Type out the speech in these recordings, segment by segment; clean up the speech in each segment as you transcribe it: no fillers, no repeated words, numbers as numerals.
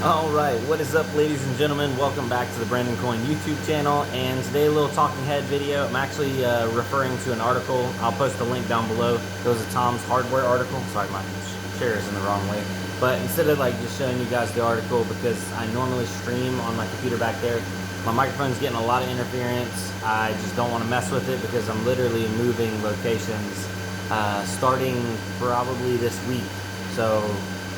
Alright, what is up ladies and gentlemen? Welcome back to the Brandon Coin YouTube channel, and today a little talking head video. I'm actually referring to an article. I'll post a link down below. It was a Tom's Hardware article. Sorry, my chair is in the wrong way. But instead of like just showing you guys the article, because I normally stream on my computer back there, my microphone's getting a lot of interference. I just don't want to mess with it because I'm literally moving locations starting probably this week. So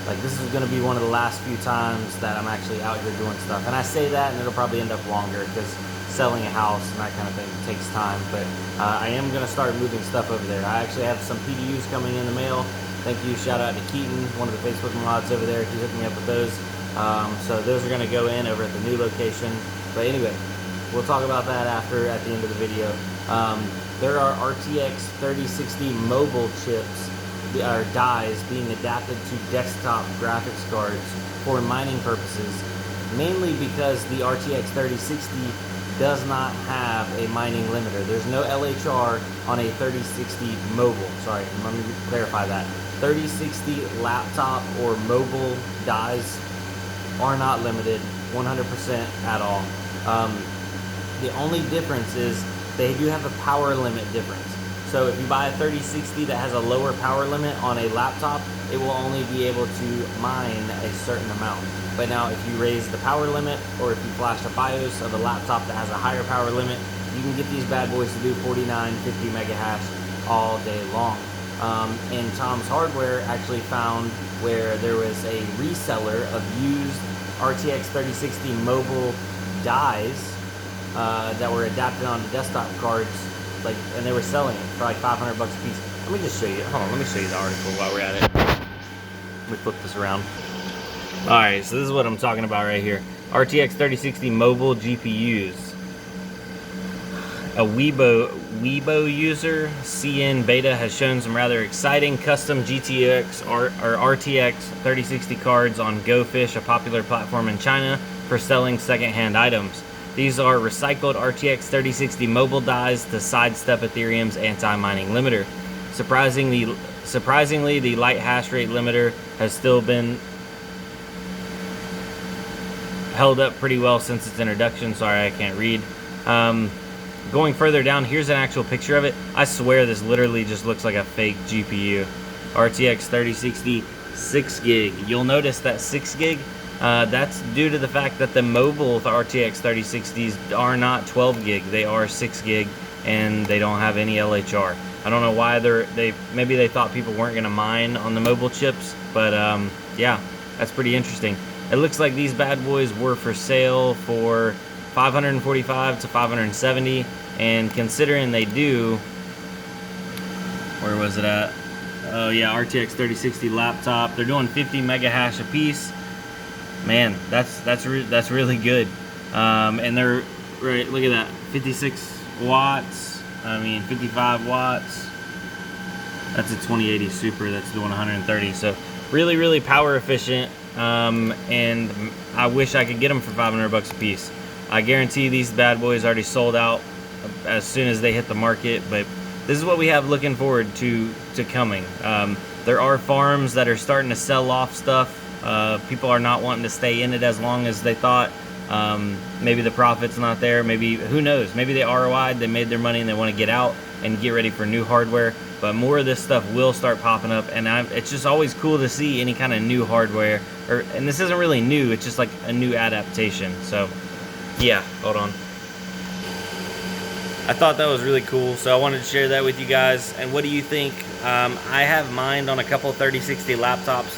like this is going to be one of the last few times that I'm actually out here doing stuff. And I say that and it'll probably end up longer because selling a house and that kind of thing takes time. But I am going to start moving stuff over there. I actually have some PDUs coming in the mail. Thank you. Shout out to Keaton, one of the Facebook mods over there. He hooked me up with those. So those are going to go in over at the new location. But anyway, we'll talk about that at the end of the video. There are RTX 3060 mobile chips or dies being adapted to desktop graphics cards for mining purposes, mainly because the RTX 3060 does not have a mining limiter. There's no LHR on a 3060 mobile. Sorry, let me clarify that. 3060 laptop or mobile dies are not limited 100% at all. The only difference is they do have a power limit difference. So if you buy a 3060 that has a lower power limit on a laptop, it will only be able to mine a certain amount. But now if you raise the power limit, or if you flash a BIOS of a laptop that has a higher power limit, you can get these bad boys to do 49, 50 mega hash all day long. And Tom's Hardware actually found where there was a reseller of used RTX 3060 mobile dies that were adapted onto desktop cards, and they were selling it for like 500 bucks a piece. Let me just show you. Hold on, let me show you the article while we're at it. Let me flip this around. All right, so this is what I'm talking about right here. RTX 3060 mobile GPUs. A Weibo user, CN Beta, has shown some rather exciting custom GTX or RTX 3060 cards on GoFish, a popular platform in China for selling secondhand items. These are recycled RTX 3060 mobile dies to sidestep Ethereum's anti-mining limiter. Surprisingly, the light hash rate limiter has still been held up pretty well since its introduction. Sorry, I can't read. Going further down, here's an actual picture of it. I swear this literally just looks like a fake GPU. RTX 3060 6 gig. You'll notice that 6 gig. That's due to the fact that the mobile RTX 3060s are not 12 gig, they are 6 gig, and they don't have any LHR. I don't know why maybe they thought people weren't going to mine on the mobile chips, but yeah, that's pretty interesting. It looks like these bad boys were for sale for $545 to $570, and considering they do, where was it at? Oh yeah, RTX 3060 laptop. They're doing 50 mega hash a piece. Man, that's really good. And they're right. Look at that, 56 watts. I mean, 55 watts. That's a 2080 Super. That's doing 130. So really power efficient. And I wish I could get them for 500 bucks a piece. I guarantee these bad boys already sold out as soon as they hit the market. But this is what we have looking forward to coming. There are farms that are starting to sell off stuff. People are not wanting to stay in it as long as they thought. Maybe the profit's not there. Maybe, who knows? Maybe they ROI'd, they made their money, and they want to get out and get ready for new hardware. But more of this stuff will start popping up, and it's just always cool to see any kind of new hardware. And this isn't really new. It's just like a new adaptation. So, yeah. Hold on. I thought that was really cool, so I wanted to share that with you guys. And what do you think? I have mine on a couple 3060 laptops.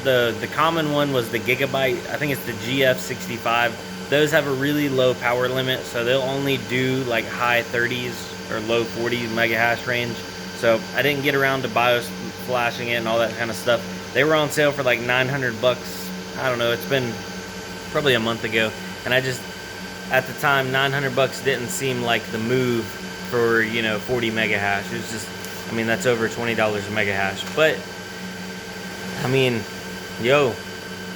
The common one was the Gigabyte. I think it's the GF65. Those have a really low power limit, so they'll only do like high 30s or low 40s mega hash range. So I didn't get around to BIOS flashing it and all that kind of stuff. They were on sale for like 900 bucks. I don't know, it's been probably a month ago, and I just, at the time, 900 bucks didn't seem like the move for, 40 mega hash. It was just, I mean, that's over $20 a mega hash. But I mean, yo,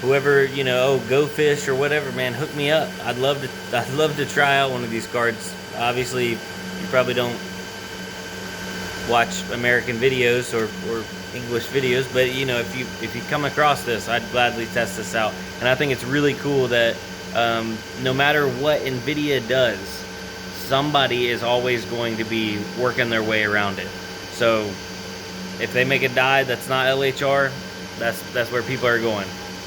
whoever, GoFish or whatever, man, hook me up. I'd love to try out one of these cards. Obviously, you probably don't watch American videos or English videos, but you know, if you come across this, I'd gladly test this out. And I think it's really cool that no matter what NVIDIA does, somebody is always going to be working their way around it. So if they make a die that's not LHR, that's where people are going.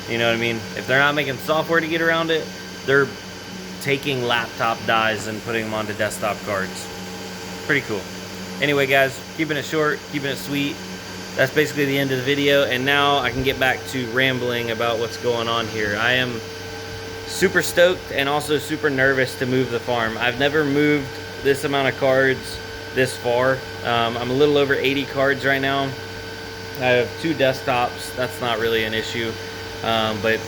You know what I mean? If they're not making software to get around it, they're taking laptop dies and putting them onto desktop cards. Pretty cool. Anyway, guys, keeping it short, keeping it sweet. That's basically the end of the video, and now I can get back to rambling about what's going on here. I am super stoked and also super nervous to move the farm. I've never moved this amount of cards this far. I'm a little over 80 cards right now. I have 2 desktops. That's not really an issue. But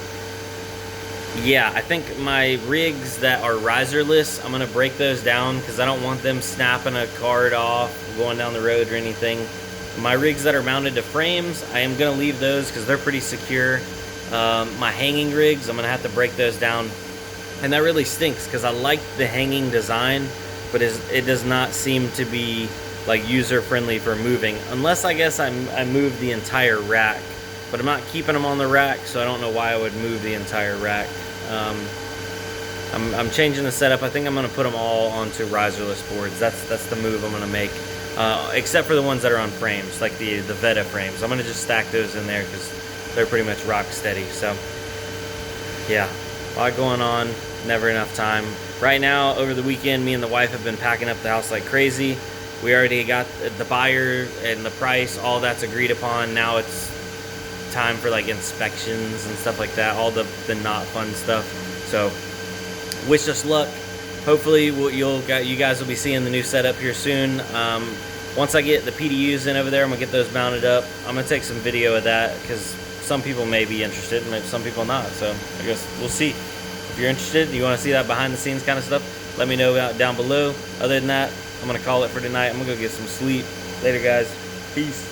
yeah, I think my rigs that are riserless, I'm going to break those down because I don't want them snapping a card off, going down the road or anything. My rigs that are mounted to frames, I am going to leave those because they're pretty secure. My hanging rigs, I'm going to have to break those down. And that really stinks because I like the hanging design, but it does not seem to be like user-friendly for moving. Unless I guess I move the entire rack. But I'm not keeping them on the rack, so I don't know why I would move the entire rack. I'm changing the setup. I think I'm going to put them all onto riserless boards. That's the move I'm going to make. Except for the ones that are on frames, like the Veta frames. I'm going to just stack those in there because they're pretty much rock steady. So, yeah, a lot going on, never enough time. Right now, over the weekend, me and the wife have been packing up the house like crazy. We already got the buyer and the price, all that's agreed upon. Now it's time for like inspections and stuff like that, all the not fun stuff. So, wish us luck. Hopefully you guys will be seeing the new setup here soon. Once I get the PDUs in over there, I'm gonna get those mounted up. I'm gonna take some video of that because some people may be interested and some people not. So I guess we'll see. If you're interested, you want to see that behind the scenes kind of stuff, let me know down below. Other than that, I'm gonna call it for tonight. I'm gonna go get some sleep. Later, guys. Peace.